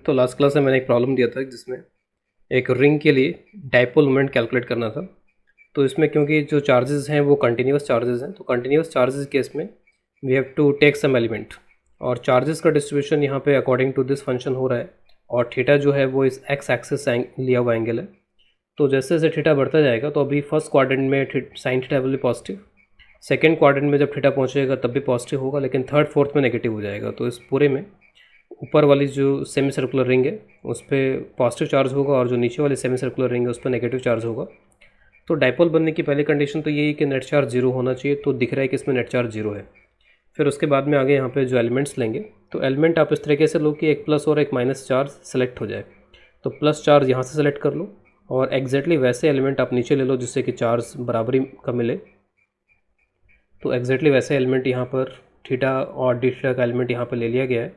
तो last class में मैंने एक प्रॉब्लम दिया था जिसमें एक रिंग के लिए डाइपोल मोमेंट कैलकुलेट करना था। तो इसमें क्योंकि जो चार्जेस हैं वो कंटिन्यूस चार्जेस हैं, तो कंटिन्यूस चार्जेस केस में we have to take some element, और चार्जेस का डिस्ट्रीब्यूशन यहाँ पे अकॉर्डिंग टू दिस फंक्शन हो रहा है, और थीटा जो है वो इस एक्स एक्सिस लिया हुआ एंगल है। तो जैसे जैसे थीटा बढ़ता जाएगा तो अभी फर्स्ट क्वाड्रेंट में sine theta will be positive, second quadrant में जब थीटा पहुँचेगा तब भी पॉजिटिव होगा, लेकिन थर्ड फोर्थ में नेगेटिव हो जाएगा। तो इस पूरे में ऊपर वाली जो सेमी सर्कुलर रिंग है उस पर पॉजिटिव चार्ज होगा और जो नीचे वाली सेमी सर्कुलर रिंग है उस पर नेगेटिव चार्ज होगा। तो डाइपोल बनने की पहली कंडीशन तो यही है कि नेट चार्ज जीरो होना चाहिए, तो दिख रहा है कि इसमें नेट चार्ज जीरो है। फिर उसके बाद में आगे यहाँ पे जो एलिमेंट्स लेंगे, तो एलिमेंट आप इस तरीके से लो कि एक प्लस और एक माइनस चार्ज सेलेक्ट हो जाए। तो प्लस चार्ज यहाँ से सेलेक्ट कर लो और एग्जैक्टली वैसे एलिमेंट आप नीचे ले लो जिससे कि चार्ज बराबरी का मिले। तो एग्जैक्टली वैसे एलिमेंट यहाँ पर थीटा और डी थीटा का एलिमेंट यहाँ पर ले लिया गया है।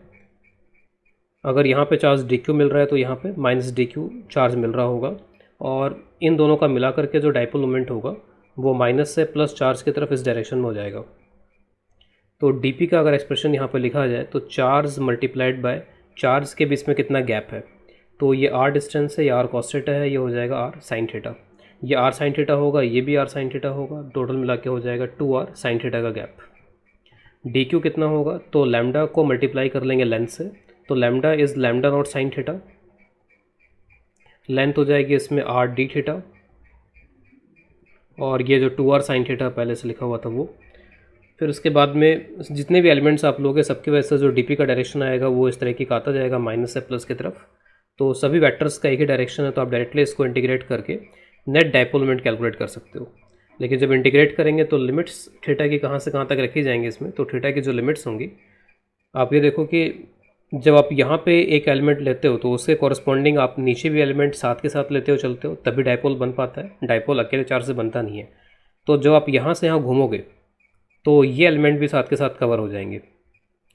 अगर यहाँ पे चार्ज डी क्यू मिल रहा है तो यहाँ पे माइनस डी क्यू चार्ज मिल रहा होगा, और इन दोनों का मिला करके जो डाइपोल मोमेंट होगा वो माइनस से प्लस चार्ज की तरफ इस डायरेक्शन में हो जाएगा। तो डी का अगर एक्सप्रेशन यहाँ पर लिखा जाए तो चार्ज मल्टीप्लाइड बाय चार्ज के बीच में कितना गैप है, तो ये आर डिस्टेंस है, ये आर कॉस थीटा है, ये हो जाएगा आर साइन थीटा। ये आर साइन थीटा होगा, ये भी आर साइन थीटा होगा, टोटल मिला के हो जाएगा 2r साइन थीटा का गैप। डी क्यू कितना होगा, तो लैम्डा को मल्टीप्लाई कर लेंगे लेंथ से, तो lambda is lambda naught sine theta, length हो जाएगी इसमें आर डी थीटा, और ये जो 2r साइन थीटा पहले से लिखा हुआ था वो। फिर उसके बाद में जितने भी एलिमेंट्स आप लोगे सबके वजह से जो डीपी का डायरेक्शन आएगा वो इस तरीके का आता जाएगा माइनस से प्लस की तरफ। तो सभी वेक्टर्स का एक ही डायरेक्शन है, तो आप डायरेक्टली इसको इंटीग्रेट करके नेट डाइपोल मोमेंट कैलकुलेट कर सकते हो। लेकिन जब इंटीग्रेट करेंगे तो लिमिट्स थीटा की कहाँ से कहाँ तक रखी जाएंगी इसमें, तो थीटा की जो लिमिट्स होंगी आप ये देखो कि जब आप यहाँ पे एक एलिमेंट लेते हो तो उसके कॉरस्पॉन्डिंग आप नीचे भी एलिमेंट साथ के साथ लेते हो चलते हो, तभी डाइपोल बन पाता है। डाइपोल अकेले चार्ज से बनता नहीं है। तो जब आप यहाँ से यहाँ घूमोगे तो ये एलिमेंट भी साथ के साथ कवर हो जाएंगे।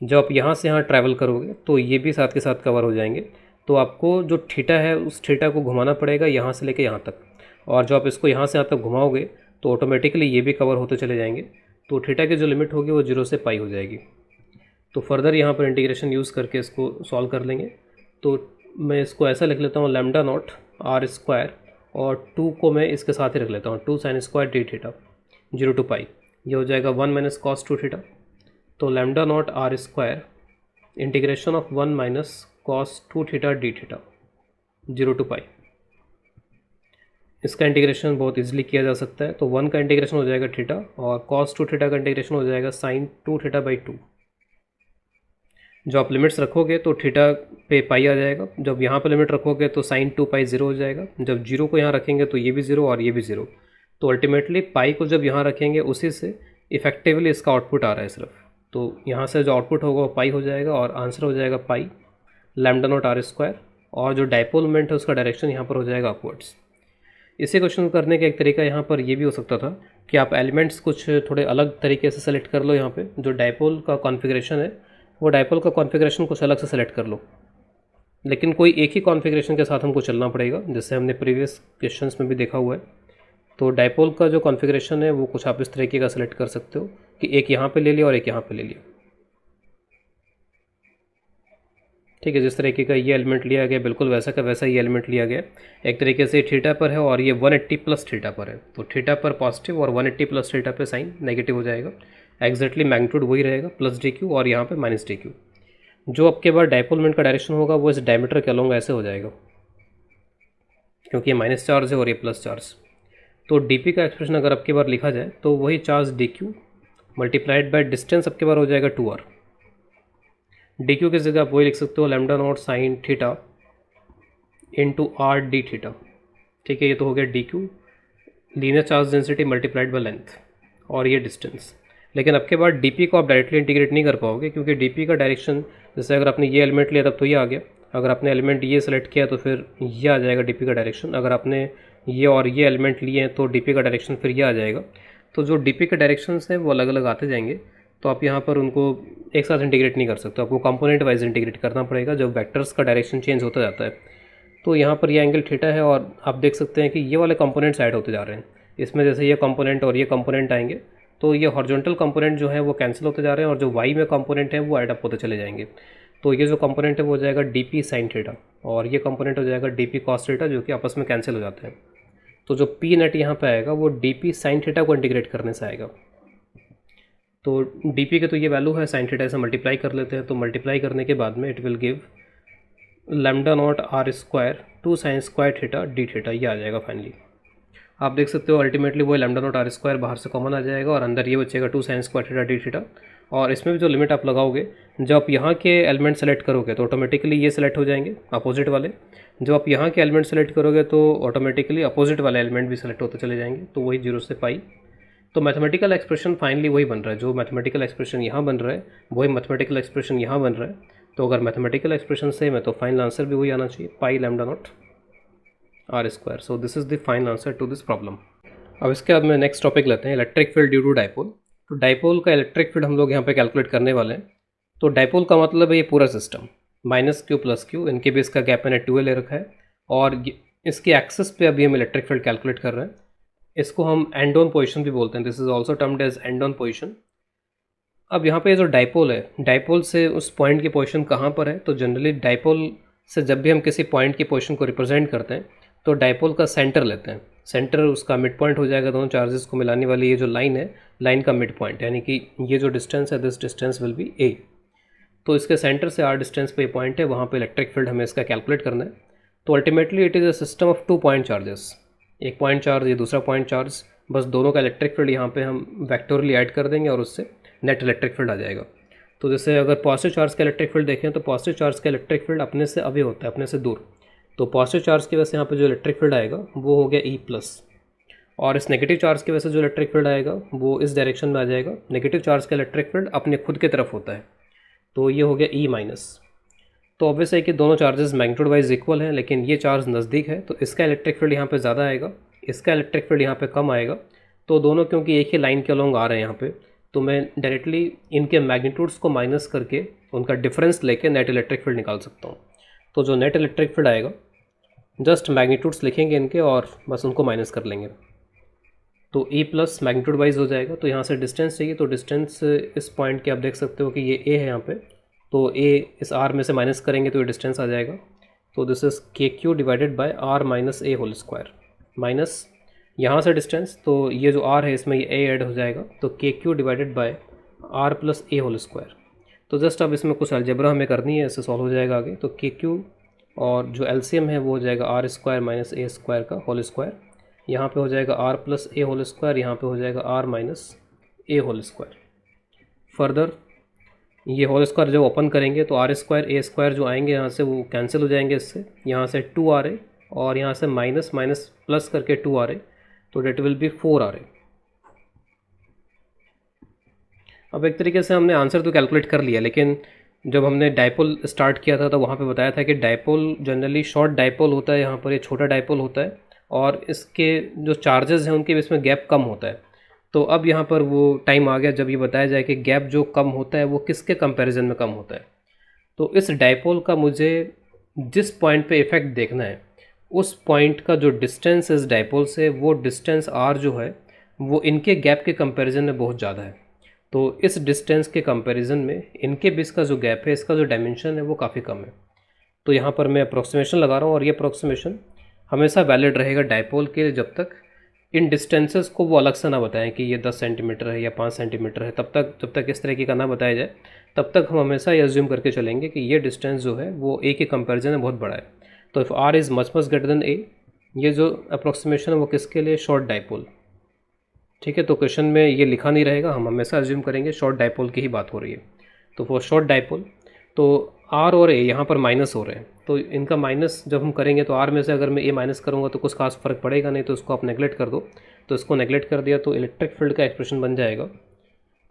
जब आप यहाँ से यहाँ ट्रैवल करोगे तो ये भी साथ के साथ कवर हो जाएंगे। तो आपको जो थीटा है उस थीटा को घुमाना पड़ेगा यहाँ से लेके यहाँ तक, और जब आप इसको यहाँ से यहाँ तक घुमाओगे तो ऑटोमेटिकली ये भी कवर होते चले जाएंगे। तो थीटा की जो लिमिट होगी वो 0 से पाई हो जाएगी। तो फर्दर यहाँ पर इंटीग्रेशन यूज़ करके इसको सॉल्व कर लेंगे। तो मैं इसको ऐसा लिख लेता हूँ लैम्डा नॉट आर स्क्वायर, और 2 को मैं इसके साथ ही रख लेता हूँ 2 sine square d theta 0 to pi, ये हो जाएगा 1 माइनस कॉस 2 थीटा। तो lambda not are square integration of 1 minus cos 2 theta d theta 0 to pi. इसका इंटीग्रेशन बहुत इजीली किया जा सकता है। तो 1 का इंटीग्रेशन हो जाएगा थीटा, और कॉस 2 थीटा का इंटीग्रेशन हो जाएगा साइन 2 थीटा बाई 2। जब आप लिमिट्स रखोगे तो थीटा पे पाई आ जाएगा, जब यहाँ पे लिमिट रखोगे तो साइन 2 पाई 0 हो जाएगा, जब 0 को यहाँ रखेंगे तो ये भी 0 और ये भी 0। तो अल्टीमेटली पाई को जब यहाँ रखेंगे उसी से इफेक्टिवली इसका आउटपुट आ रहा है सिर्फ। तो यहाँ से जो आउटपुट होगा वो पाई हो जाएगा, और आंसर हो जाएगा पाई लैम्डा नॉट आर स्क्वायर, और जो डाइपोल मोमेंट है उसका डायरेक्शन यहाँ पर हो जाएगा अपवर्ड्स। इसे क्वेश्चन करने का एक तरीका यहाँ पर ये भी हो सकता था कि आप एलिमेंट्स कुछ थोड़े अलग तरीके से सेलेक्ट कर लो। यहाँ पे जो डाइपोल का कॉन्फ़िगरेशन है वो डाइपोल का कॉन्फ़िगरेशन कुछ अलग से सेलेक्ट कर लो, लेकिन कोई एक ही कॉन्फ़िगरेशन के साथ हमको चलना पड़ेगा, जैसे हमने प्रीवियस क्वेश्चंस में भी देखा हुआ है। तो डाइपोल का जो कॉन्फ़िगरेशन है वो कुछ आप इस तरीके का सेलेक्ट कर सकते हो कि एक यहाँ पे ले लिया और एक यहाँ पे ले लिया। ठीक है, जिस तरीके का ये एलिमेंट लिया गया बिल्कुल वैसा का वैसा ये एलिमेंट लिया गया। एक तरीके से थीटा पर है और ये 180 प्लस थीटा पर है, तो थीटा पर पॉजिटिव और 180 प्लस थीटा पे साइन नेगेटिव हो जाएगा। एग्जैक्टली मैग्नीट्यूड वही रहेगा प्लस डी क्यू, और यहाँ पे माइनस डी क्यू। जो आपके बाद डाइपोल मोमेंट का डायरेक्शन होगा वो इस डायमीटर के अलोंग ऐसे हो जाएगा, क्योंकि ये माइनस चार्ज है और ये प्लस चार्ज। तो डीपी का एक्सप्रेशन अगर आपके बार लिखा जाए तो वही charge D Q multiplied by distance आपके बार हो जाएगा 2r। डी क्यू की जगह आप वही लिख सकते हो lambda naught sine theta into R D theta. ठीक है, ये तो हो गया D Q linear charge density multiplied by length, और ये डिस्टेंस। लेकिन आपके बाद डीपी को आप डायरेक्टली इंटीग्रेट नहीं कर पाओगे, क्योंकि डीपी का डायरेक्शन जैसे अगर आपने ये एलिमेंट लिया तब तो ये आ गया, अगर आपने एलिमेंट ये सेलेक्ट किया तो फिर ये आ जाएगा डीपी का डायरेक्शन, अगर आपने ये और ये एलिमेंट लिए हैं तो डीपी का डायरेक्शन फिर ये आ जाएगा। तो जो डीपी के डायरेक्शंस हैं वो अलग अलग आते जाएंगे, तो आप यहाँ पर उनको एक साथ इंटीग्रेट नहीं कर सकते, आपको कंपोनेंट वाइज इंटीग्रेट करना पड़ेगा जब वेक्टर्स का डायरेक्शन चेंज होता जाता है। तो यहाँ पर ये एंगल थीटा है, और आप देख सकते हैं कि ये वाले कंपोनेंट्स ऐड होते जा रहे हैं इसमें, जैसे ये कंपोनेंट और ये कंपोनेंट आएंगे तो ये हॉरिजॉन्टल कंपोनेंट जो है वो कैंसिल होते जा रहे हैं, और जो वाई में कंपोनेंट है वो ऐड अप होते चले जाएंगे। तो ये जो कंपोनेंट है वो हो जाएगा डी पी साइन थीटा, और ये कंपोनेंट हो जाएगा डी पी कॉस थीटा, जो कि आपस में कैंसिल हो जाते हैं। तो जो पी नेट यहाँ पे आएगा वो डी पी साइन थीटा को इंटीग्रेट करने से आएगा। तो डी पी के तो ये वैल्यू है, साइन थीटा से मल्टीप्लाई कर लेते हैं, तो मल्टीप्लाई करने के बाद में it will give lambda not are square two sine square theta d theta, ये आ जाएगा फाइनली। आप देख सकते हो अल्टीमेटली वो लैम्डा नॉट आर स्क्वायर बाहर से कॉमन आ जाएगा और अंदर ये बचेगा two sine square theta d theta. और इसमें भी जो लिमिट आप लगाओगे, जब आप यहाँ के एलिमेंट सेलेक्ट करोगे तो ऑटोमेटिकली ये सेलेक्ट हो जाएंगे अपोजिट वाले, जब आप यहाँ के एलिमेंट सेलेक्ट करोगे तो ऑटोमेटिकली अपोजिट वाले एलिमेंट भी सेलेक्ट होते चले जाएंगे, तो वही 0 से पाई। तो मैथमेटिकल एक्सप्रेशन फाइनली वही बन रहा है, जो मैथमेटिकल एक्सप्रेशन यहाँ बन रहा है वही मैथमेटिकल एक्सप्रेशन यहाँ बन रहा है। तो अगर मैथमेटिकल एक्सप्रेशन सेम है तो फाइनल आंसर भी वही आना चाहिए, pi lambda not are square. So this is the final answer to this problem. अब इसके बाद में नेक्स्ट टॉपिक लेते हैं, electric field due to dipole. तो डाइपोल का इलेक्ट्रिक फील्ड हम लोग यहाँ पे कैलकुलेट करने वाले हैं। तो डाइपोल का मतलब है ये पूरा सिस्टम, -q + q, इनके बीच का गैप मैंने 2a ले रखा है, और इसके एक्सिस पे अभी हम इलेक्ट्रिक फील्ड कैलकुलेट कर रहे हैं। इसको हम एंड ऑन पोजिशन भी बोलते हैं, this is also termed as end on position. अब यहाँ पे जो डाइपोल है, डाइपोल से उस पॉइंट की पोजीशन कहाँ पर है, तो जनरली डाइपोल से जब भी हम किसी पॉइंट की पोजीशन को रिप्रेजेंट करते हैं तो डाइपोल का सेंटर लेते हैं, सेंटर उसका मिड पॉइंट हो जाएगा, दोनों चार्जेस को मिलाने वाली ये जो लाइन है, लाइन का मिड पॉइंट, यानी कि ये जो डिस्टेंस है this distance will be a। तो इसके सेंटर से r डिस्टेंस पे पॉइंट है, वहाँ पे इलेक्ट्रिक फील्ड हमें इसका कैलकुलेट करना है। तो ultimately it is a system of 2 point charges, एक पॉइंट चार्ज ये दूसरा पॉइंट चार्ज, बस दोनों का इलेक्ट्रिक फील्ड यहाँ पे हम वेक्टोरली ऐड कर देंगे और उससे नेट इलेक्ट्रिक फील्ड आ जाएगा। तो जैसे अगर पॉजिटिव चार्ज का इलेक्ट्रिक फील्ड देखें तो पॉजिटिव चार्ज का इलेक्ट्रिक फील्ड अपने से अवे होता है, अपने से दूर। तो पॉजिटिव चार्ज की वजह से यहाँ पे जो इलेक्ट्रिक फील्ड आएगा वो हो गया E+, और इस नेगेटिव चार्ज की वजह से जो इलेक्ट्रिक फील्ड आएगा वो इस डायरेक्शन में आ जाएगा। नेगेटिव चार्ज का इलेक्ट्रिक फील्ड अपने खुद की तरफ होता है, तो ये हो गया E-। तो ऑब्वियस है कि दोनों चार्जेस मैग्नीट्यूड वाइज इक्वल हैं, लेकिन ये चार्ज नज़दीक है तो इसका इलेक्ट्रिक फील्ड यहाँ पे ज़्यादा आएगा, इसका इलेक्ट्रिक फील्ड यहाँ पे कम आएगा। तो दोनों क्योंकि एक ही लाइन के अलोंग आ रहे हैं यहाँ पे, तो मैं डायरेक्टली इनके मैग्नीट्यूड्स को माइनस करके उनका डिफरेंस लेके नेट इलेक्ट्रिक फील्ड निकाल सकता हूँ। तो जो नेट इलेक्ट्रिक फील्ड आएगा, जस्ट मैग्नीट्यूड्स लिखेंगे इनके और बस उनको माइनस कर लेंगे, तो E+ मैग्नीट्यूड वाइज हो जाएगा। तो यहाँ से डिस्टेंस चाहिए, तो डिस्टेंस इस पॉइंट के आप देख सकते हो कि ये a है यहाँ पे, तो a इस r में से माइनस करेंगे तो ये डिस्टेंस आ जाएगा। तो this is KQ divided by r - a whole square, minus यहाँ से डिस्टेंस, तो ये जो r है इसमें ये a ऐड हो जाएगा, तो KQ divided by r + a whole square. तो जस्ट अब इसमें कुछ अलजेब्रा हमें करनी है, इससे सॉल्व हो जाएगा आगे। तो KQ और जो LCM है वो हो जाएगा r² - a स्क्वायर का होल स्क्वायर, यहाँ पे हो जाएगा r + a होल स्क्वायर, यहाँ पे हो जाएगा r - a whole square. Further ये होल स्क्वायर जब ओपन करेंगे तो r² a स्क्वायर जो आएंगे यहाँ से वो कैंसिल हो जाएंगे इससे, यहाँ से 2ra और यहाँ से माइनस माइनस प्लस करके 2ra, तो डेट विल बी 4ra। अब एक तरीके से हमने आंसर तो कैलकुलेट कर लिया, लेकिन जब हमने डाइपोल स्टार्ट किया था तो वहाँ पे बताया था कि डाइपोल जनरली शॉर्ट डाइपोल होता है, यहाँ पर ये छोटा डाइपोल होता है और इसके जो चार्जेस हैं उनके बीच में गैप कम होता है। तो अब यहाँ पर वो टाइम आ गया जब ये बताया जाए कि गैप जो कम होता है वो किसके कंपैरिजन में कम होता है। तो इस डाइपोल का मुझे जिस पॉइंट पे इफ़ेक्ट देखना है उस पॉइंट का जो डिस्टेंस इस डाइपोल से, वो डिस्टेंस r जो है वो इनके गैप के कंपैरिजन में बहुत ज़्यादा है। तो इस डिस्टेंस के कंपैरिजन में इनके बीच का जो गैप है, इसका जो डायमेंशन है वो काफ़ी कम है। तो यहाँ पर मैं अप्रॉक्सीमेशन लगा रहा हूँ और ये अप्रॉक्सीमेशन हमेशा वैलिड रहेगा डाइपोल के लिए, जब तक इन डिस्टेंसेस को वो अलग से ना बताएं कि ये 10 सेंटीमीटर है या 5 सेंटीमीटर है, तब तक जब तक इस तरीके का ना बताया जाए तब तक हम हमेशा ये अज्यूम करके चलेंगे कि ये डिस्टेंस जो है वो a के कंपैरिजन में बहुत बड़ा है। तो if r is much greater than a, ये जो अप्रॉक्सीमेशन है वो किसके लिए, शॉर्ट डाइपोल। ठीक है, तो क्वेश्चन में ये लिखा नहीं रहेगा, हम हमेशा अज्यूम करेंगे शॉर्ट डाइपोल की ही बात हो रही है। तो वो शॉर्ट डाइपोल, तो r और a यहाँ पर माइनस हो रहे हैं, तो इनका माइनस जब हम करेंगे तो r में से अगर मैं a माइनस करूँगा तो कुछ खास फ़र्क पड़ेगा नहीं, तो इसको आप नेगलेक्ट कर दो। तो इसको नेगलेक्ट कर दिया तो इलेक्ट्रिक फील्ड का एक्सप्रेशन बन जाएगा,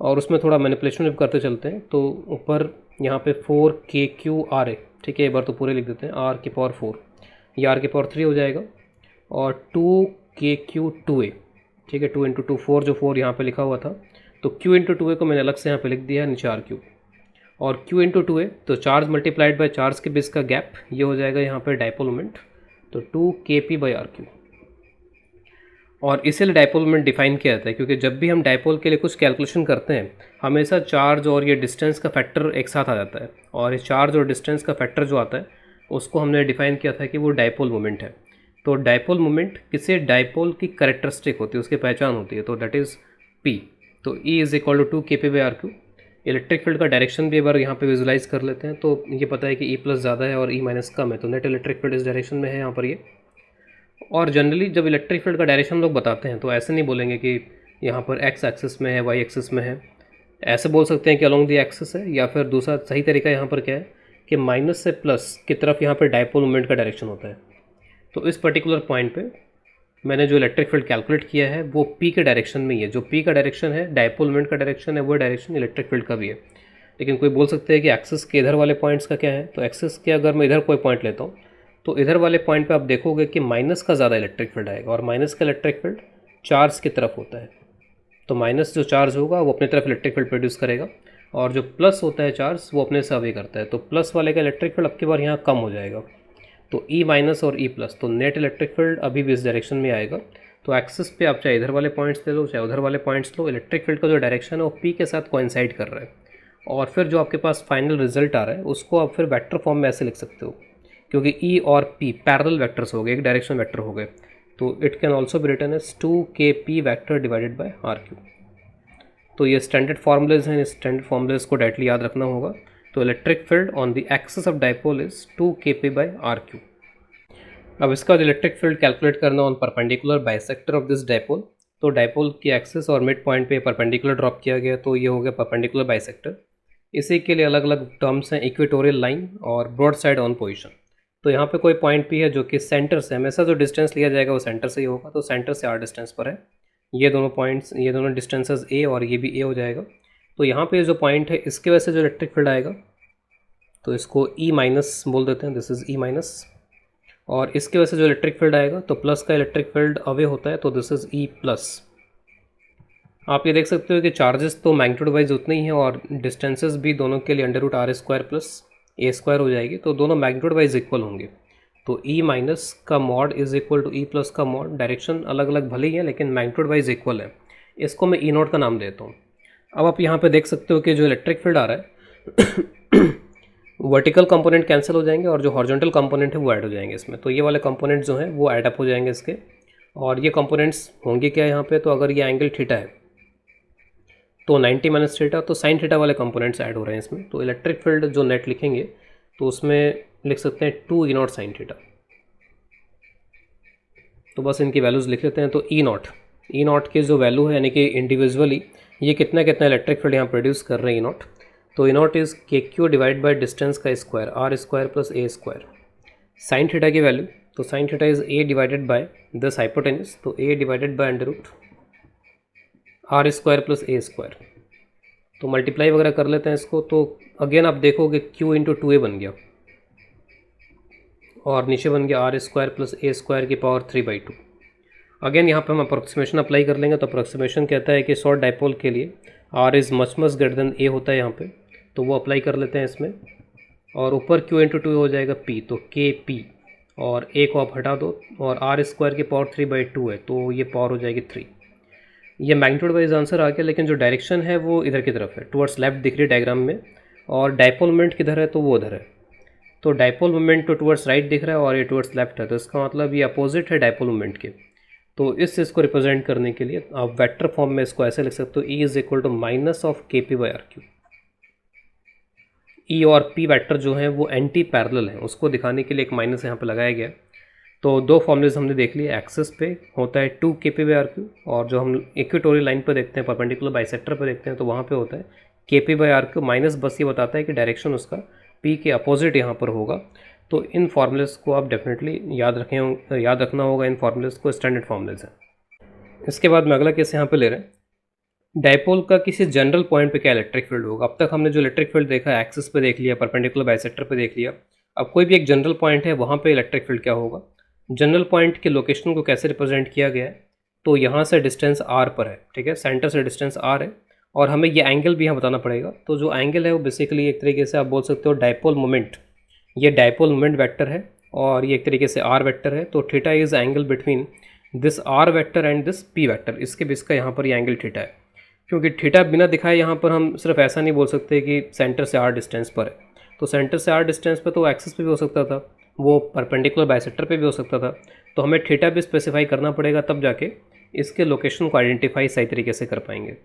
और उसमें थोड़ा मैनिपुलेशन भी करते चलते हैं। तो ऊपर यहाँ पे 4KQRA, ठीक है, एक बार तो पूरे लिख देते हैं, r⁴, ये r⁴ हो जाएगा, और 2KQ2A, ठीक है, 2 × 2 4, जो 4 यहाँ पे लिखा हुआ था, तो Q × 2A को मैंने अलग से यहाँ पे लिख दिया है, नीचे r3, और Q × 2A, तो चार्ज मल्टीप्लाइड बाय चार्ज के बीच का गैप, ये हो जाएगा यहाँ पे डाइपोल मोमेंट, तो 2Kp/r3। और इसीलिए डायपोल मोमेंट डिफाइन किया जाता है, क्योंकि जब भी हम डायपोल के लिए कुछ कैलकुलेशन करते हैं हमेशा चार्ज और ये डिस्टेंस का फैक्टर एक साथ आ जाता है, और इस चार्ज और डिस्टेंस का फैक्टर जो आता है उसको हमने डिफाइन किया था कि वो डायपोल मोमेंट है। तो डायपोल मोमेंट किसी डायपोल की करेक्टरिस्टिक होती है, उसकी पहचान होती है, तो दैट इज़ पी। तो E is equal to 2kp/r3। Electric field का डायरेक्शन भी एक बार यहाँ पे विजुलाइज कर लेते हैं, तो ये पता है कि E+ ज़्यादा है और E- कम है, तो नेट इलेक्ट्रिक फील्ड इस डायरेक्शन में है यहाँ पर ये। और जनरली जब इलेक्ट्रिक फील्ड का डायरेक्शन लोग बताते हैं तो ऐसे नहीं बोलेंगे कि यहाँ पर एक्स एक्सिस में है, वाई एक्सिस में है, ऐसे बोल सकते हैं कि अलोंग द एक्सिस है, या फिर दूसरा सही तरीका यहाँ पर क्या है कि माइनस से प्लस की तरफ यहाँ पर डायपोल मोमेंट का डायरेक्शन होता है। तो इस पर्टिकुलर पॉइंट पे मैंने जो इलेक्ट्रिक फील्ड कैलकुलेट किया है वो पी के डायरेक्शन में ही है। जो पी का डायरेक्शन है, डायपोल मोमेंट का डायरेक्शन है, वो डायरेक्शन इलेक्ट्रिक फील्ड का भी है। लेकिन कोई बोल सकते हैं कि एक्सिस के इधर वाले पॉइंट्स का क्या है, तो एक्सिस के अगर मैं इधर कोई पॉइंट लेता हूँ तो इधर वाले पॉइंट पे आप देखोगे कि माइनस का ज़्यादा इलेक्ट्रिक फील्ड आएगा, और माइनस का इलेक्ट्रिक फील्ड चार्ज की तरफ होता है। तो माइनस जो चार्ज होगा वो अपनी तरफ इलेक्ट्रिक फील्ड प्रोड्यूस करेगा, और जो प्लस होता है चार्ज वो अपने से अवे करता है। तो प्लस वाले का इलेक्ट्रिक फील्ड अब की बार यहाँ कम हो जाएगा, तो E- और E+, तो नेट इलेक्ट्रिक फील्ड अभी भी इस डायरेक्शन में आएगा। तो एक्सिस पे आप चाहे इधर वाले पॉइंट्स ले लो चाहे उधर वाले पॉइंट्स लो, इलेक्ट्रिक फील्ड का जो डायरेक्शन है वो P के साथ कोइंसाइड कर रहा है। और फिर जो आपके पास फाइनल रिजल्ट आ रहा है उसको आप फिर वेक्टर फॉर्म में ऐसे लिख सकते हो, क्योंकि E और P पैरेलल वेक्टर्स हो गए, एक डायरेक्शन वेक्टर हो गए, तो it can also be written as 2kp vector divided by r3। तो ये स्टैंडर्ड फार्मूलेज हैं, स्टैंडर्ड फार्मूलेज को डायरेक्टली याद रखना होगा। तो electric field on the axis of dipole is 2kp/r3। अब इसका इलेक्ट्रिक फील्ड कैलकुलेट करना on perpendicular bisector of this dipole. तो डायपोल की एक्सिस और मिड पॉइंट पे परपेंडिकुलर ड्रॉप किया गया, तो ये हो गया परपेंडिकुलर बाइसेक्टर। इसी के लिए अलग अलग टर्म्स हैं, इक्वेटोरियल लाइन और ब्रॉड साइड ऑन पोजिशन। तो यहाँ पे कोई पॉइंट भी है जो कि सेंटर से, हमेशा जो डिस्टेंस लिया जाएगा वो सेंटर से ही होगा, तो सेंटर से r डिस्टेंस पर है। ये दोनों पॉइंट्स, ये दोनों डिस्टेंसेस a और ये भी a हो जाएगा। तो यहाँ पे जो पॉइंट है इसके वजह से जो इलेक्ट्रिक फील्ड आएगा तो इसको E- बोल देते हैं, दिस इज़ E-। और इसके वजह से जो इलेक्ट्रिक फील्ड आएगा तो प्लस का इलेक्ट्रिक फील्ड अवे होता है, तो दिस इज़ E+। आप ये देख सकते हो कि चार्जेस तो मैग्नीट्यूड वाइज उतने ही हैं और डिस्टेंसेस भी दोनों के लिए √r² प्लस a² हो जाएगी, तो दोनों मैग्नीट्यूड वाइज इक्वल होंगे। तो E- का mod is equal to E+ का मॉड, डायरेक्शन अलग अलग भले ही है लेकिन मैग्नीट्यूड वाइज इक्वल है। इसको मैं E0 का नाम देता हूँ। अब आप यहाँ पे देख सकते हो कि जो इलेक्ट्रिक फील्ड आ रहा है वर्टिकल कंपोनेंट कैंसिल हो जाएंगे और जो हॉरिजॉन्टल कंपोनेंट है वो ऐड हो जाएंगे इसमें। तो ये वाले कंपोनेंट जो हैं वो ऐड अप हो जाएंगे इसके, और ये कंपोनेंट्स होंगे क्या यहाँ पे, तो अगर ये एंगल थीटा है तो 90 - थीटा, तो साइन थीटा वाले कंपोनेंट्स ऐड हो रहे हैं इसमें। तो इलेक्ट्रिक फील्ड जो नेट लिखेंगे तो उसमें लिख सकते हैं 2E0 साइन थीटा। तो बस इनकी वैल्यूज़ लिख लेते हैं। तो E0 की जो वैल्यू है, यानी कि इंडिविजुअली ये कितना कितना इलेक्ट्रिक फील्ड यहाँ प्रोड्यूस कर रहे हैं E0, तो E0 is KQ divide by distance का square r² plus a²। Sine theta की वैल्यू, तो sine theta is a divided by this hypotenuse, तो a divided by √r² plus a²। तो मल्टीप्लाई वगैरह कर लेते हैं इसको, तो अगेन आप देखोगे Q इंटू 2a बन गया और नीचे बन गया r² प्लस a² की पावर 3/2। अगेन यहाँ पे हम अप्रोक्सीमेशन अप्लाई कर लेंगे, तो अप्रोक्सीमेशन कहता है कि शॉर्ट डायपोल के लिए r is much greater than a होता है यहाँ पे, तो वो अप्लाई कर लेते हैं इसमें। और ऊपर Q इंटू 2 हो जाएगा P, तो KP, और a को आप हटा दो और r² की पावर 3/2 है, तो ये पावर हो जाएगी 3। ये मैग्नीट्यूड वाइज आंसर आ गया, लेकिन जो डायरेक्शन है वो इधर की तरफ है, टुवर्ड्स लेफ्ट दिख रही है डायग्राम में, और डायपोल मोमेंट किधर है तो वो उधर है। तो डायपोल मोमेंट तो टुवर्ड्स राइट दिख रहा है और ये टुवर्ड्स लेफ्ट है, तो इसका मतलब ये अपोजिट है डायपोल मोमेंट के। तो इस चीज़ को रिप्रेजेंट करने के लिए आप वेक्टर फॉर्म में इसको ऐसे लिख सकते हो, E is equal to -KP/r3। E और P वेक्टर जो हैं वो एंटी पैरेलल हैं, उसको दिखाने के लिए एक माइनस यहाँ पे लगाया गया। तो दो फॉर्मूलेज हमने देख लिए, एक्सिस पे होता है 2kp/r3, और जो हम इक्वेटोरियल लाइन पर देखते हैं, परपेंडिकुलर बाइसेक्टर पर देखते हैं, तो वहाँ पे होता है kp/r3। माइनस बस ये बताता है कि डायरेक्शन उसका p के अपोजिट यहाँ पर होगा। तो इन फार्मूलेज को आप डेफिनेटली याद रखना होगा, इन फार्मूलेज को स्टैंडर्ड फार्मूलेज हैं। इसके बाद में अगला केस यहाँ पे ले रहे हैं, डायपोल का किसी जनरल पॉइंट पे क्या इलेक्ट्रिक फील्ड होगा। अब तक हमने जो इलेक्ट्रिक फील्ड देखा एक्सिस पे देख लिया, परपेंडिकुलर बाइसेक्टर पे देख लिया, अब कोई भी एक जनरल पॉइंट है वहाँ पे इलेक्ट्रिक फील्ड क्या होगा। जनरल पॉइंट की लोकेशन को कैसे रिप्रेजेंट किया गया है, तो यहाँ से डिस्टेंस r पर है, ठीक है, सेंटर से डिस्टेंस r है, और हमें ये एंगल भी यहाँ बताना पड़ेगा। तो जो एंगल है वो बेसिकली एक तरीके से आप बोल सकते हो डायपोल मोमेंट, ये डायपोल मोमेंट वेक्टर है और ये एक तरीके से r वेक्टर है। तो theta is angle between this r vector and this p vector, इसके बीच का यहाँ पर ये एंगल थीटा है। क्योंकि थीटा बिना दिखाए यहाँ पर हम सिर्फ ऐसा नहीं बोल सकते कि सेंटर से आर डिस्टेंस पर है, तो सेंटर से आर डिस्टेंस पर तो एक्सिस पे भी हो सकता था, वो परपेंडिकुलर बाइसेक्टर पे भी हो सकता था, तो हमें थीटा भी स्पेसिफाई करना पड़ेगा, तब जाके इसके लोकेशन को आइडेंटिफाई सही तरीके से कर पाएंगे।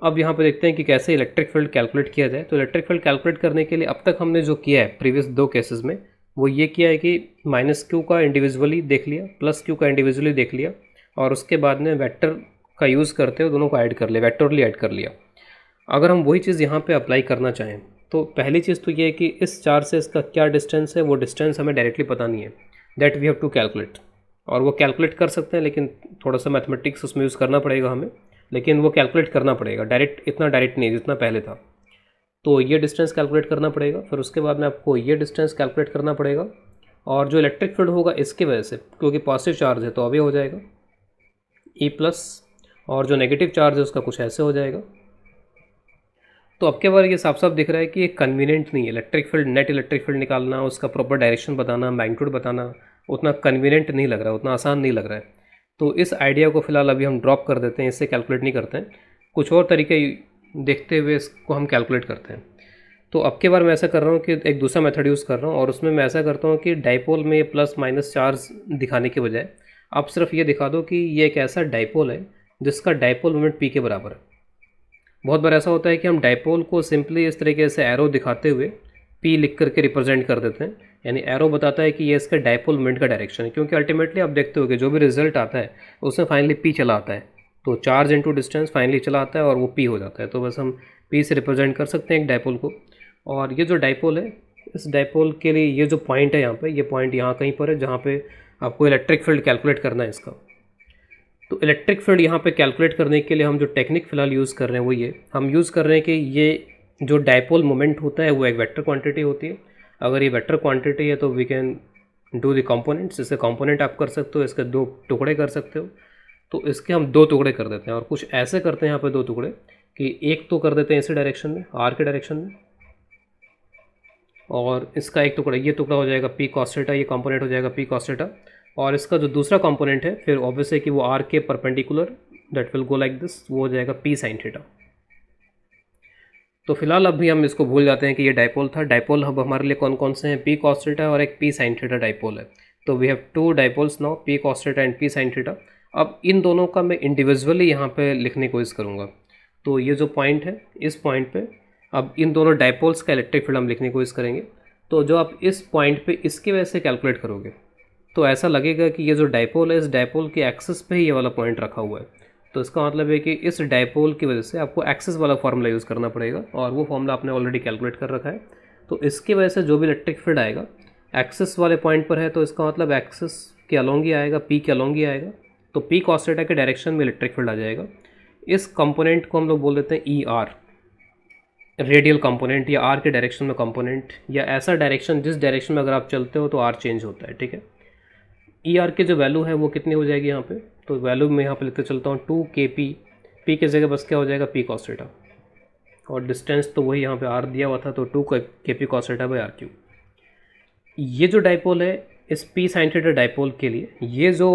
अब यहाँ पे देखते हैं कि कैसे इलेक्ट्रिक फील्ड कैलकुलेट किया जाए। तो इलेक्ट्रिक फील्ड कैलकुलेट करने के लिए अब तक हमने जो किया है प्रीवियस 2 केसेस में, वो ये किया है कि -q का इंडिविजुअली देख लिया, +q का इंडिविजुअली देख लिया, और उसके बाद में वेक्टर का यूज़ करते हुए दोनों को ऐड कर लिया, वेक्टोरली ऐड कर लिया। अगर हम वही चीज़ यहाँ पे अप्लाई करना चाहें तो पहली चीज़ तो ये है कि इस चार्ज से इसका क्या डिस्टेंस है, वो डिस्टेंस हमें डायरेक्टली पता नहीं है, that we have to calculate. और वो कैलकुलेट कर सकते हैं, लेकिन थोड़ा सा मैथमेटिक्स उसमें यूज़ करना पड़ेगा हमें, लेकिन वो कैलकुलेट करना पड़ेगा, डायरेक्ट इतना डायरेक्ट नहीं जितना पहले था। तो ये डिस्टेंस कैलकुलेट करना पड़ेगा, फिर उसके बाद में आपको ये डिस्टेंस कैलकुलेट करना पड़ेगा, और जो इलेक्ट्रिक फील्ड होगा इसके वजह से, क्योंकि पॉजिटिव चार्ज है तो अभी हो जाएगा E+, और जो नेगेटिव चार्ज है उसका कुछ ऐसे हो जाएगा। तो अब के बार ये साफ साफ दिख रहा है कि ये कन्वीनियंट नहीं है electric field, net electric field निकालना, उसका प्रॉपर डायरेक्शन बताना, मैग्नीट्यूड बताना उतना कन्वीनियंट नहीं लग रहा है, उतना आसान नहीं लग रहा है। तो इस आइडिया को फिलहाल अभी हम ड्रॉप कर देते हैं, इससे कैलकुलेट नहीं करते हैं, कुछ और तरीके देखते हुए इसको हम कैलकुलेट करते हैं। तो अब के बार मैं ऐसा कर रहा हूँ कि एक दूसरा मेथड यूज़ कर रहा हूँ, और उसमें मैं ऐसा करता हूँ कि डाइपोल में +- चार्ज दिखाने के बजाय आप सिर्फ ये दिखा दो कि ये एक ऐसा डाइपोल है जिसका डाइपोल मोमेंट p के बराबर है। बहुत बार ऐसा होता है कि हम डाइपोल को सिंपली इस तरीके से एरो दिखाते हुए p लिख करके रिप्रेजेंट कर देते हैं, यानी एरो बताता है कि ये इसका डाइपोल मोमेंट का डायरेक्शन है, क्योंकि अल्टीमेटली आप देखते हो कि जो भी रिजल्ट आता है उसमें फाइनली p चला आता है, तो चार्ज इनटू डिस्टेंस फाइनली चला आता है और वो p हो जाता है। तो बस हम p से रिप्रेजेंट कर सकते हैं एक डाइपोल को। और ये जो डाइपोल है, इस डाइपोल के लिए ये जो पॉइंट है यहाँ पे, ये पॉइंट यहाँ कहीं पर है जहाँ पे आपको इलेक्ट्रिक फील्ड कैलकुलेट करना है इसका। तो इलेक्ट्रिक फील्ड यहाँ पे कैलकुलेट करने के लिए हम जो टेक्निक फ़िलहाल यूज़ कर रहे हैं वो ये हम यूज़ कर रहे हैं कि ये जो डाइपोल मोमेंट होता है वो एक वेक्टर क्वांटिटी होती है। अगर ये वेक्टर क्वांटिटी है तो we can do the components, इससे कंपोनेंट आप कर सकते हो, इसके 2 टुकड़े कर सकते हो। तो इसके हम 2 टुकड़े कर देते हैं, और कुछ ऐसे करते हैं यहाँ पे 2 टुकड़े कि एक तो कर देते हैं इसी डायरेक्शन में, आर के डायरेक्शन में, और इसका एक टुकड़ा, ये टुकड़ा हो जाएगा p cos थीटा, ये कंपोनेंट हो जाएगा p cos थीटा, और इसका जो दूसरा कंपोनेंट है फिर ऑब्वियस है कि वो r के perpendicular, that will go like this, वो हो जाएगा p sin थीटा। तो फिलहाल अभी हम इसको भूल जाते हैं कि ये डाइपोल था। डाइपोल अब हमारे लिए कौन कौन से हैं, p cos थीटा और एक p sin थीटा डाइपोल है। तो we have 2 dipoles now, p cos theta and p sin theta. अब इन दोनों का मैं इंडिविजुअली यहाँ पे लिखने की कोशिश करूँगा। तो ये जो पॉइंट है, इस पॉइंट पे अब इन दोनों डाइपोल्स का इलेक्ट्रिक फील्ड हम लिखने की कोशिश करेंगे। तो जो आप इस पॉइंट पे इसकी वजह से कैलकुलेट करोगे तो ऐसा लगेगा कि ये जो डाइपोल है, इस डाइपोल के एक्सिस पे ही ये वाला पॉइंट रखा हुआ है। तो इसका मतलब है कि इस डाइपोल की वजह से आपको एक्सिस वाला फार्मूला यूज़ करना पड़ेगा, और वो फार्मूला आपने ऑलरेडी कैलकुलेट कर रखा है। तो इसकी वजह से जो भी इलेक्ट्रिक फील्ड आएगा एक्सिस वाले पॉइंट पर है, तो इसका मतलब एक्सिस के अलोंग ही आएगा, p के अलोंग ही आएगा। तो p cos थीटा के डायरेक्शन में इलेक्ट्रिक फील्ड आ जाएगा। इस कंपोनेंट को हम लोग बोल देते हैं ER, रेडियल कंपोनेंट, या r के डायरेक्शन में कंपोनेंट, या ऐसा डायरेक्शन जिस डायरेक्शन में अगर आप चलते हो तो r चेंज होता है, ठीक है। ER की जो वैल्यू है वो कितनी हो जाएगी यहाँ पे, तो वैल्यू मैं यहाँ पे लिखते चलता हूँ 2kp, p की जगह बस क्या हो जाएगा p cos थीटा, और डिस्टेंस तो वही यहाँ पे r दिया हुआ था, तो 2kp cos theta by r cube. ये जो डाइपोल है, इस p sin थीटा डाइपोल के लिए ये जो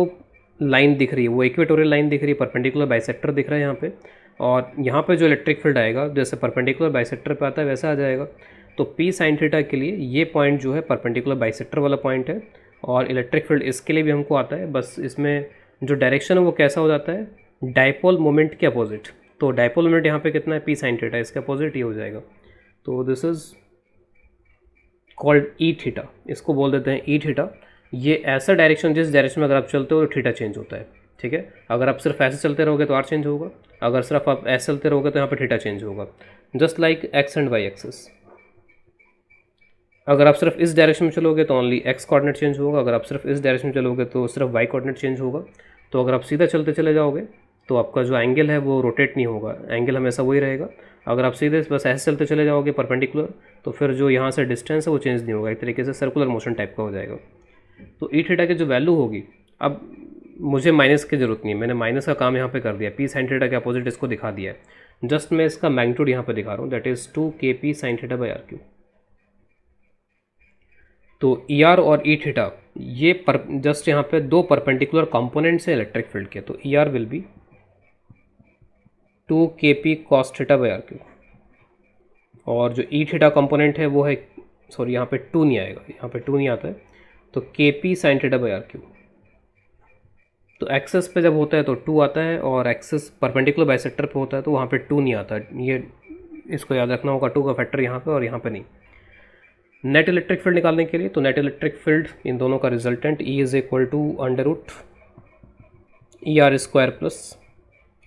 लाइन दिख रही है वो इक्वेटोरियल लाइन दिख रही है, परपेंडिकुलर बाइसेक्टर दिख रहा है यहाँ पे, और यहाँ पे जो इलेक्ट्रिक फील्ड आएगा जैसे परपेंडिकुलर बाइसेक्टर पे आता है वैसा आ जाएगा। तो p sin थीटा के लिए ये पॉइंट जो है परपेंडिकुलर बाइसेक्टर वाला पॉइंट है, और इलेक्ट्रिक फील्ड इसके लिए भी हमको आता है, बस इसमें जो डायरेक्शन है वो कैसा हो जाता है, डाइपोल मोमेंट के अपोजिट। तो डाइपोल मोमेंट यहाँ पे कितना है, p sin थीटा, इसके अपोजिट ही हो जाएगा। तो this is called E theta, इसको बोल देते हैं ई थीटा। ये ऐसा डायरेक्शन जिस डायरेक्शन में अगर आप चलते हो तो थीटा चेंज होता है, ठीक है। अगर आप सिर्फ ऐसे चलते रहोगे तो आर चेंज होगा, अगर सिर्फ आप ऐसे चलते रहोगे तो यहाँ पर थीटा चेंज होगा, just like x and y axis. अगर आप सिर्फ इस डायरेक्शन में चलोगे तो ओनली एक्स कोऑर्डिनेट चेंज होगा, अगर आप सिर्फ इस डायरेक्शन में चलोगे तो सिर्फ वाई कोऑर्डिनेट चेंज होगा। तो अगर आप सीधा चलते चले जाओगे तो आपका जो एंगल है वो रोटेट नहीं होगा, एंगल हमेशा वही रहेगा। अगर आप सीधे बस ऐसे चलते चले जाओगे परपेंडिकुलर, तो फिर जो यहाँ से डिस्टेंस है वो चेंज नहीं होगा, एक तरीके से सर्कुलर मोशन टाइप का हो जाएगा। तो ई थीटा की जो वैल्यू होगी, अब मुझे माइनस की ज़रूरत नहीं है, मैंने माइनस का काम यहाँ पे कर दिया, p sin थीटा के अपोजिट इसको दिखा दिया है। जस्ट मैं इसका मैग्नीट्यूड यहाँ पे दिखा रहा हूँ, that is 2kp sin theta by r cube. तो ई आर और ई थीटा ये जस्ट यहाँ पे दो परपेंडिकुलर कंपोनेंट्स हैं इलेक्ट्रिक फील्ड के, तो E r will be 2 k p cos theta by r cube, और जो ई थीटा कंपोनेंट है वो है, सॉरी यहाँ पे 2 नहीं आएगा, यहाँ पे 2 नहीं आता है, तो k p sine theta by r cube. तो एक्सेस पे जब होता है तो 2 आता है, और एक्सेस परपेंडिकुलर बाइसेक्टर पे होता है तो वहाँ पे 2 नहीं आता है। ये इसको याद रखना होगा, 2 का फैक्टर यहाँ पे और यहाँ पे नहीं। नेट इलेक्ट्रिक फील्ड निकालने के लिए, तो नेट इलेक्ट्रिक फील्ड इन दोनों का resultant E is equal to under root E r square plus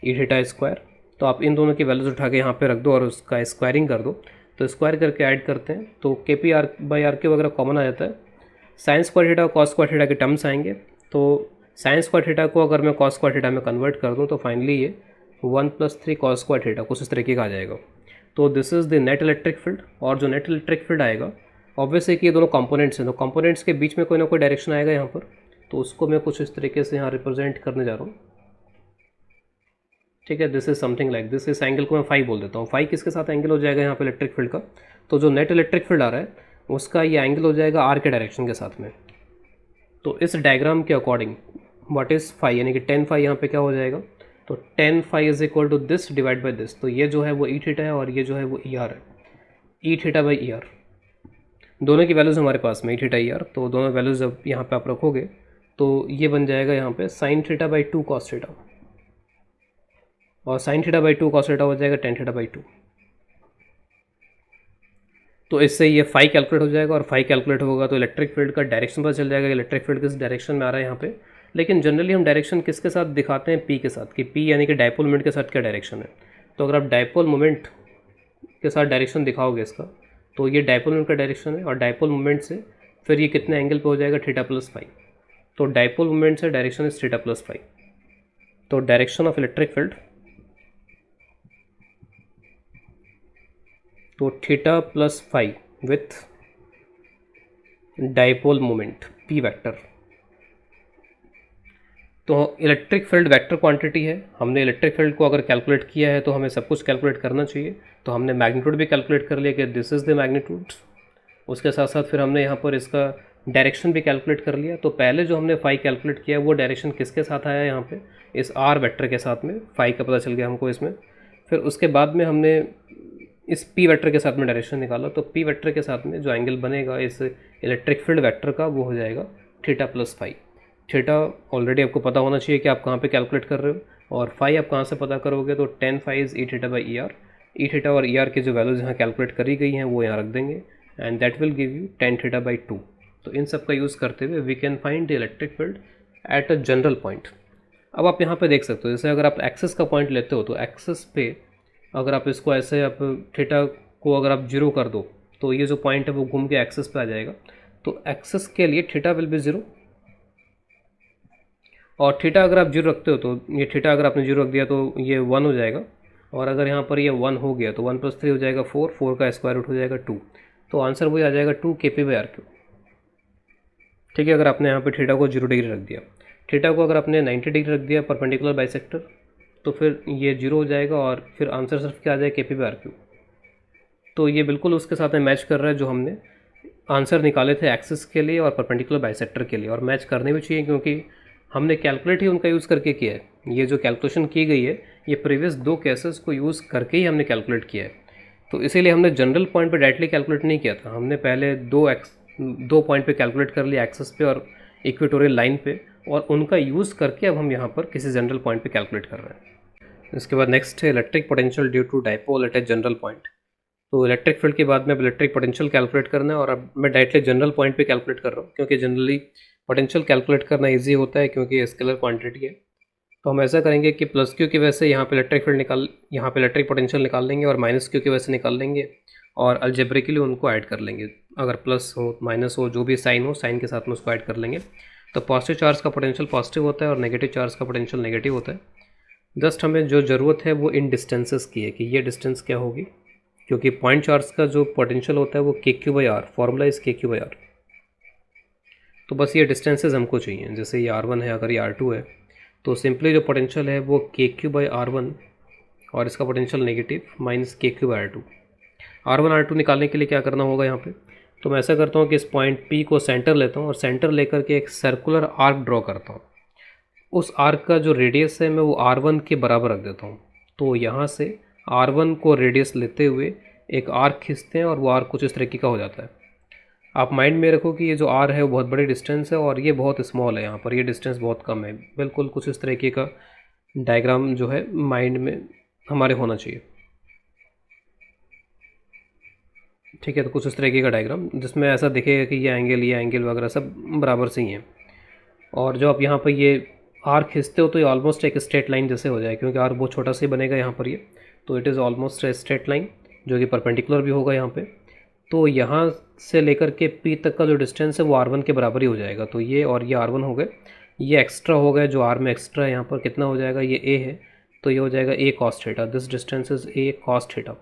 E theta square. तो आप इन दोनों की वैल्यूज उठा के यहाँ पे रख दो और उसका स्क्वायरिंग कर दो, तो स्क्वायर करके ऐड करते हैं तो k p r by r cube वगैरह कॉमन आ जाता है। साइन स्क्वायर थीटा और कॉस स्क्वायर थीटा के टर्म्स आएंगे, तो साइन स्क्वायर थीटा को अगर मैं कॉस स्क्वायर थीटा में कन्वर्ट कर दूँ तो फाइनली ये 1 + 3 कॉस स्क्वायर थीटा कुछ इस तरीके का आ जाएगा। तो this is the net electric field. और जो नेट इलेक्ट्रिक फील्ड आएगा, ऑब्वियसली कि ये दोनों कंपोनेंट्स हैं, तो कंपोनेंट्स के बीच में कोई ना कोई डायरेक्शन आएगा यहाँ पर, तो उसको मैं कुछ इस तरीके से यहाँ रिप्रेजेंट करने जा रहा हूँ। ठीक है, this is something like this. इस एंगल को मैं फाई बोल देता हूँ। फाई किसके साथ एंगल हो जाएगा यहाँ पे इलेक्ट्रिक फील्ड का, तो जो नेट इलेक्ट्रिक फील्ड आ रहा है उसका ये एंगल हो जाएगा आर के डायरेक्शन के साथ में। तो इस डायग्राम के अकॉर्डिंग व्हाट इज़ फाई, यानी कि टेन फाई यहाँ पे क्या हो जाएगा, तो tan phi is equal to this divide by this. तो ये जो है वो ई थीटा है और ये जो है वो ई आर है, ई थीटा बाई ई आर। दोनों की वैल्यूज़ हमारे पास में ई थीटा ई आर, तो दोनों वैल्यूज़ जब यहाँ पे आप रखोगे तो ये बन जाएगा यहाँ पे sine theta by 2 cos theta, और sine theta by 2 cos theta हो जाएगा टेन थीटा बाई 2। तो इससे ये फाई कैलकुलेट हो जाएगा, और फाई कैलकुलेट होगा तो इलेक्ट्रिक फील्ड का डायरेक्शन पता चल जाएगा, इलेक्ट्रिक फील्ड किस डायरेक्शन में आ रहा है यहाँ पे। लेकिन जनरली हम डायरेक्शन किसके साथ दिखाते हैं, पी के साथ, कि पी यानी कि डायपोल मोमेंट के साथ क्या डायरेक्शन है। तो अगर आप डायपोल मोमेंट के साथ डायरेक्शन दिखाओगे इसका, तो ये डायपोल मोमेंट का डायरेक्शन है, और डायपोल मोमेंट से फिर ये कितने एंगल पे हो जाएगा, थीटा प्लस फाई। तो डायपोल मोमेंट से direction is theta plus phi. तो डायरेक्शन ऑफ इलेक्ट्रिक फील्ड, तो theta plus phi with dipole moment p vector. तो इलेक्ट्रिक फील्ड वेक्टर क्वांटिटी है। हमने इलेक्ट्रिक फील्ड को अगर कैलकुलेट किया है तो हमें सब कुछ कैलकुलेट करना चाहिए। तो हमने मैग्नीट्यूड भी कैलकुलेट कर लिया कि दिस इज़ द मैग्नीट्यूड। उसके साथ साथ फिर हमने यहाँ पर इसका डायरेक्शन भी कैलकुलेट कर लिया। तो पहले जो हमने फाई कैलकुलेट किया वो डायरेक्शन किसके साथ आया, यहाँ पे इस आर वेक्टर के साथ में, फाई का पता चल गया हमको इसमें। फिर उसके बाद में हमने इस पी वेक्टर के साथ में डायरेक्शन निकाला, तो पी वेक्टर के साथ में जो एंगल बनेगा इस इलेक्ट्रिक फील्ड वेक्टर का वो हो जाएगा theta plus phi. Theta already आपको पता होना चाहिए कि आप कहाँ पे कैलकुलेट कर रहे हो, और फाई आप कहाँ से पता करोगे, तो tan phi is E theta by E r. E theta और ई आर की जो वैल्यूज़ यहाँ कैलकुलेट करी गई हैं वो यहाँ रख देंगे, and that will give you tan theta by 2। तो इन सब का यूज़ करते हुए we can find the electric field at a general point. अब आप यहाँ पे देख सकते हो, जैसे अगर आप एक्सेस का पॉइंट लेते हो तो एक्सेस पे अगर आप इसको ऐसे आप थीटा को अगर आप जीरो कर दो तो ये जो पॉइंट है वो घूम के एक्सेस पे आ जाएगा। तो एक्सेस के लिए थीटा विल बी जीरो, और थीटा अगर आप जीरो रखते हो तो ये थीटा अगर आपने जीरो रख दिया तो ये 1 हो जाएगा, और अगर यहाँ पर ये 1 हो गया तो 1 + 3 हो जाएगा 4, 4 का स्क्वायर रूट हो जाएगा 2। तो आंसर वही आ जाएगा 2 Kp बाई आर क्यूब। ठीक है, अगर आपने यहाँ पे थीटा को 0 डिग्री रख दिया, थीटा को अगर आपने 90 डिग्री रख दिया परपेंडिकुलर बाइसेक्टर, तो फिर ये 0 हो जाएगा, और फिर आंसर सिर्फ क्या आ जाएगा, Kp बाई आर क्यूब। तो ये बिल्कुल उसके साथ में मैच कर रहा है जो हमने आंसर निकाले थे एक्सिस के लिए और परपेंडिकुलर बाइसेक्टर के लिए, और मैच करने भी चाहिए क्योंकि हमने कैलकुलेट ही उनका यूज़ करके किया है। ये जो कैलकुलेशन की गई है ये प्रीवियस 2 केसेस को यूज़ करके ही हमने कैलकुलेट किया है। तो इसीलिए हमने जनरल पॉइंट पे डायरेक्टली कैलकुलेट नहीं किया था, हमने पहले दो पॉइंट पे कैलकुलेट कर लिया, एक्सिस पे और इक्वेटोरियल लाइन पे, और उनका यूज़ करके अब हम यहाँ पर किसी जनरल पॉइंट पे कैलकुलेट कर रहे हैं। इसके बाद नेक्स्ट है electric potential due to dipole at a general point. तो इलेक्ट्रिक फील्ड के बाद में अब इलेक्ट्रिक पोटेंशियल कैलकुलेट करना है, और अब मैं डायरेक्टली जनरल पॉइंट पे कैलकुलेट कर रहा हूँ क्योंकि जनरली पोटेंशियल कैलकुलेट करना इजी होता है क्योंकि स्केलर क्वांटिटी है। तो हम ऐसा करेंगे कि प्लस क्यू की वजह से यहाँ पे इलेक्ट्रिक फील्ड यहाँ पे इलेक्ट्रिक पोटेंशियल निकाल लेंगे, और माइनस क्यू की वजह से निकाल लेंगे, और अलजेब्रिकली उनको ऐड कर लेंगे। अगर प्लस हो माइनस हो जो भी साइन हो, साइन के साथ में उसको ऐड कर लेंगे। तो पॉजिटिव चार्ज का पोटेंशियल पॉजिटिव होता है और नेगेटिव चार्ज का पोटेंशियल नेगेटिव होता है। जस्ट हमें जो ज़रूरत है वो इन डिस्टेंसेस की है कि ये डिस्टेंस क्या होगी, क्योंकि पॉइंट चार्ज का जो पोटेंशियल होता है वो KQ/R, फॉर्मूला इज KQ/R। तो बस ये डिस्टेंसेस हमको चाहिए। जैसे ये R1 है, अगर ये R2 है, तो सिंपली जो पोटेंशियल है वो KQ/R1 और इसका potential negative minus KQ/R2। R1 R2 निकालने के लिए क्या करना होगा यहाँ पे, तो मैं ऐसा करता हूँ कि इस पॉइंट P को सेंटर लेता हूँ और सेंटर लेकर के एक सर्कुलर आर्क ड्रॉ करता हूँ। उस आर्क का जो रेडियस है मैं वो R1 के बराबर रख देता हूँ। तो यहाँ से R1 को रेडियस लेते हुए एक आर्क खींचते हैं और वो आर्क कुछ इस तरीके का हो जाता है। आप माइंड में रखो कि ये जो R है वो बहुत बड़ी डिस्टेंस है और ये बहुत स्मॉल है, यहाँ पर ये डिस्टेंस बहुत कम है। बिल्कुल कुछ इस तरीके का डायग्राम जो है माइंड में हमारे होना चाहिए। ठीक है, तो कुछ इस तरीके का डायग्राम जिसमें ऐसा दिखेगा कि ये एंगल वगैरह सब बराबर से ही हैं। और जो आप यहाँ पर ये आर्क खींचते हो तो ये ऑलमोस्ट एक स्ट्रेट लाइन जैसे हो जाए, क्योंकि आर्क बहुत छोटा सा ही बनेगा यहाँ पर ये, तो it is almost straight line जो कि परपेंडिकुलर भी होगा यहाँ पे। तो यहाँ से लेकर के P तक का जो डिस्टेंस है वो R1 के बराबर ही हो जाएगा। तो ये और ये R1 हो गए, ये एक्स्ट्रा हो गया जो R में एक्स्ट्रा है यहाँ पर कितना हो जाएगा, ये A है तो ये हो जाएगा A cos theta. This distance is A cos theta.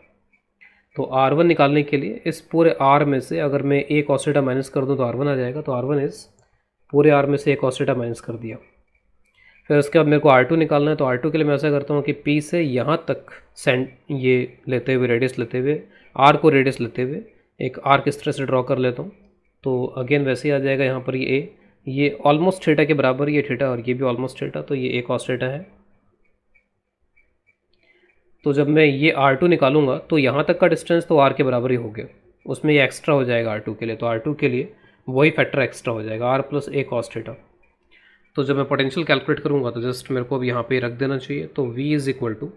तो R1 निकालने के लिए इस पूरे R में से अगर मैं A cos थीटा माइनस कर दूँ तो R1 आ जाएगा। तो R1 इस पूरे R में से A cos थीटा माइनस कर दिया। फिर उसके बाद मेरे को R2 निकालना है। तो R2 के लिए मैं ऐसा करता हूँ कि P से यहाँ तक ये लेते हुए रेडियस लेते हुए R को रेडियस लेते हुए एक आर्क इस तरह से ड्रॉ कर लेता हूँ। तो अगेन वैसे ही आ जाएगा यहाँ पर ये A, ये ऑलमोस्ट थीटा के बराबर, ये थीटा और ये भी ऑलमोस्ट थीटा, तो ये A cos थीटा है। तो जब मैं ये R2 निकालूंगा तो यहाँ तक का डिस्टेंस तो R के बराबर ही हो गया, उसमें ये एक्स्ट्रा हो जाएगा R2 के लिए। तो R2 के लिए वही फैक्टर एक्स्ट्रा हो जाएगा R plus A cos theta. तो जब मैं पोटेंशियल कैलकुलेट करूँगा तो जस्ट मेरे को अब यहाँ पे रख देना चाहिए। तो V is equal to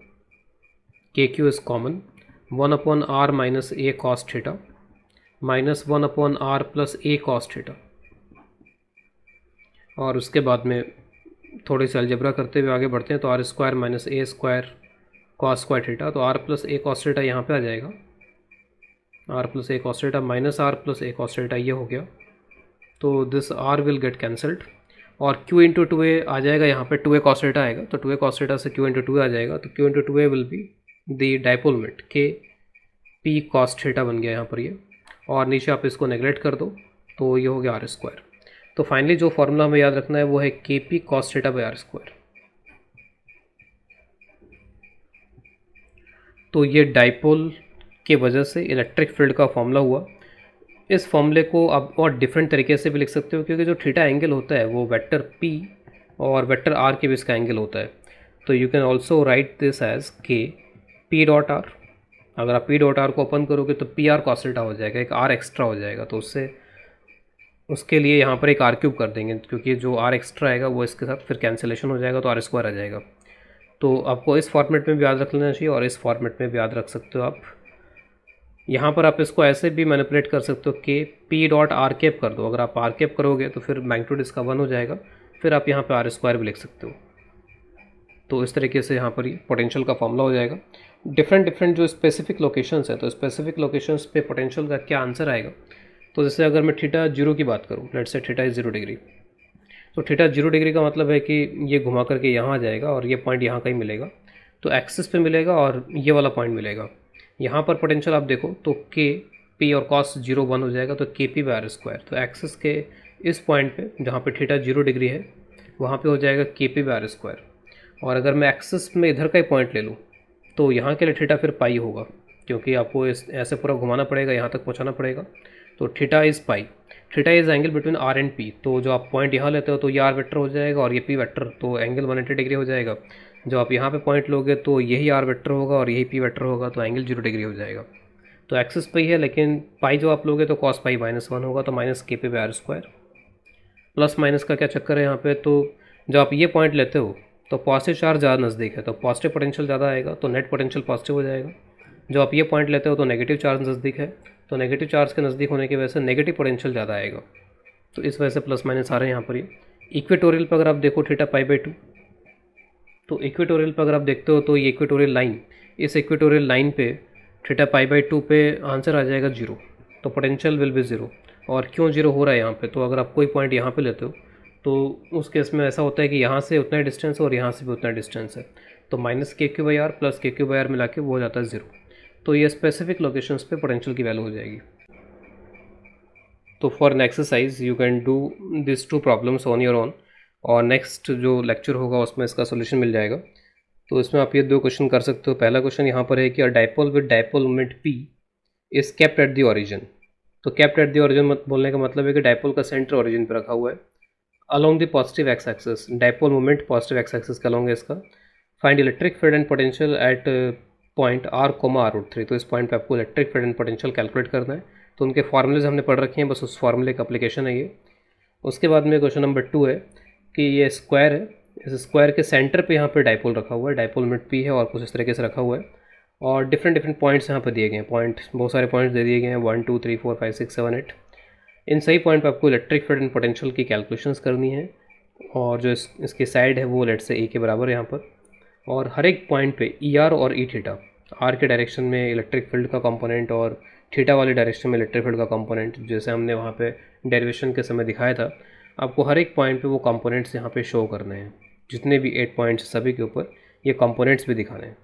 KQ is common 1/R minus A cos theta minus 1/R plus A cos theta. और उसके बाद में थोड़ी सी अलजेब्रा करते हुए आगे बढ़ते हैं। तो R square minus A square cos square theta, तो R plus A cos theta यहाँ पे आ जाएगा, R plus A cos theta minus R plus A cos theta, ये हो गया। तो this R will get cancelled और Q इंटू 2A आ जाएगा, यहाँ पे 2A cos थीटा आएगा तो 2A cos थीटा से Q इंटू 2A आ जाएगा। तो Q into 2A will be the dipole moment K P cos theta बन गया यहाँ पर ये, और नीचे आप इसको नेगलेक्ट कर दो तो ये हो गया R स्क्वायर। तो फाइनली जो फॉर्मूला हमें याद रखना है वो है KP cos theta by R square. तो ये डाइपोल के वजह से इलेक्ट्रिक फील्ड का फॉर्मूला हुआ। इस फॉर्मूले को आप और डिफरेंट तरीके से भी लिख सकते हो, क्योंकि जो थीटा एंगल होता है वो वेक्टर P और वेक्टर R के बीच का एंगल होता है। तो you can also write this as K P dot R। अगर आप P डॉट R को ओपन करोगे तो PR cos थीटा हो जाएगा, एक R एक्स्ट्रा हो जाएगा। तो उससे उसके लिए यहाँ पर एक R क्यूब कर देंगे, क्योंकि जो R एक्स्ट्रा आएगा वो इसके साथ फिर कैंसिलेशन हो जाएगा तो R स्क्वायर आ जाएगा। तो आपको इस फॉर्मेट में भी याद रख लेना चाहिए और इस फॉर्मेट में भी याद रख सकते हो आप। यहाँ पर आप इसको ऐसे भी मैनिपुलेट कर सकते हो कि P डॉट R कैप कर दो। अगर आप R कैप करोगे तो फिर मैग्नीट्यूड इसका 1 हो जाएगा, फिर आप यहाँ पे R स्क्वायर भी लिख सकते हो। तो इस तरीके से यहाँ पर ये पोटेंशियल का फॉर्मूला हो जाएगा। डिफरेंट जो स्पेसिफिक लोकेशंस हैं, तो स्पेसिफिक लोकेशंस पे पोटेंशियल का क्या आंसर आएगा। तो जैसे अगर मैं थीटा 0 की बात करूँ, let's say theta is 0 degree, तो थीटा 0 डिग्री का मतलब है कि ये घुमा करके यहाँ आ जाएगा और ये पॉइंट यहाँ कहीं मिलेगा, तो एक्सिस पे मिलेगा और ये वाला पॉइंट मिलेगा। यहाँ पर पोटेंशियल आप देखो तो K P और cos 0 1 हो जाएगा, तो KP बाई R स्क्वायर। तो एक्सिस के इस पॉइंट पे जहाँ पे थीटा 0 डिग्री है वहाँ पे हो जाएगा KP बाई R स्क्वायर। और अगर मैं एक्सिस में इधर का ही पॉइंट ले लूँ तो यहाँ के लिए थीटा फिर पाई होगा, क्योंकि आपको इस ऐसे पूरा घुमाना पड़ेगा, यहाँ तक पहुँचाना पड़ेगा। तो theta is pi, theta is angle between R and P। तो जो आप पॉइंट यहाँ लेते हो तो ये R वेक्टर हो जाएगा और ये P वेक्टर, तो एंगल 180 डिग्री हो जाएगा। जो आप यहाँ पे पॉइंट लोगे तो यही R वेक्टर होगा और यही P वेक्टर होगा, तो एंगल 0 डिग्री हो जाएगा। तो एक्सिस पे ही है, लेकिन पाई जो आप लोगे तो cos पाई -1 होगा, तो minus KP by R square. Plus minus का क्या चक्कर है यहाँ पे, तो जब आप ये पॉइंट लेते हो तो पॉजिटिव चार्ज ज़्यादा नज़दीक है तो पॉजिटिव पोटेंशियल ज़्यादा आएगा, तो नेट पोटेंशियल पॉजिटिव हो जाएगा। जो आप ये पॉइंट लेते हो तो नेगेटिव चार्ज नज़दीक है, तो नेगेटिव चार्ज के नज़दीक होने की वजह से नेगेटिव पोटेंशियल ज़्यादा आएगा। तो इस वजह से प्लस माइनस आ रहे हैं यहाँ पर। ये इक्वेटोरियल पर अगर आप देखो थीटा π/2, तो इक्वेटोरियल पर अगर आप देखते हो तो ये इक्वेटोरियल लाइन, इस इक्वेटोरियल लाइन पे थीटा π/2 पे आंसर आ जाएगा 0, तो पोटेंशियल विल बी 0। और क्यों 0 हो रहा है यहाँ पे, तो अगर आप कोई पॉइंट यहाँ पे लेते हो तो उस केस में ऐसा होता है कि यहाँ से उतना डिस्टेंस और यहाँ से भी उतना डिस्टेंस है, तो minus KQ by R plus KQ by R मिला के वो हो जाता है 0। तो ये स्पेसिफिक लोकेशंस पे पोटेंशियल की वैल्यू हो जाएगी। तो for an exercise you can do this 2 problems on your own, और नेक्स्ट जो लेक्चर होगा उसमें इसका सोल्यूशन मिल जाएगा। तो इसमें आप ये 2 क्वेश्चन कर सकते हो। पहला क्वेश्चन यहाँ पर है कि अ dipole with dipole moment P is kept at the origin. तो कैप्ट एट द ओरिजिन बोलने का मतलब है कि डायपोल का सेंटर ओरिजिन पे रखा हुआ है। Along the positive x axis, dipole moment positive x axis का अलोंग है इसका। Find electric field and potential at point r comma r root three, तो इस पॉइंट पे आपको electric field and potential calculate करना है। तो उनके फार्मूलेज हमने पढ़ रखे हैं, बस उस फार्मूले का अप्लीकेशन है ये। उसके बाद में क्वेश्चन नंबर 2 है कि ये स्क्वायर है, इस स्क्वायर के सेंटर पे यहाँ पे डायपोल रखा हुआ है, डायपोल मोमेंट पी है और कुछ इस तरीके से रखा हुआ है, और डिफरेंट डिफरेंट पॉइंट्स यहाँ पे दिए गए हैं, पॉइंट बहुत सारे पॉइंट्स दे दिए गए हैं, 1 2 3 4 5 6 7 8। इन सही पॉइंट पे आपको इलेक्ट्रिक फील्ड एंड पोटेंशियल की कैलकुलेशंस करनी है, और जो इसकी साइड है वो लेट से ए के बराबर है यहाँ पर। और हर एक पॉइंट पे ई आर और ई थीटा, आर के डायरेक्शन में इलेक्ट्रिक फील्ड का कंपोनेंट और थीटा वाले डायरेक्शन में इलेक्ट्रिक फील्ड का कंपोनेंट, जैसे हमने वहाँ पे डेरिवेशन के समय दिखाया था, आपको हर एक पॉइंट पे वो कंपोनेंट्स यहाँ पे शो करने हैं। जितने भी 8 पॉइंट्स सभी के ऊपर ये कंपोनेंट्स भी दिखाने हैं।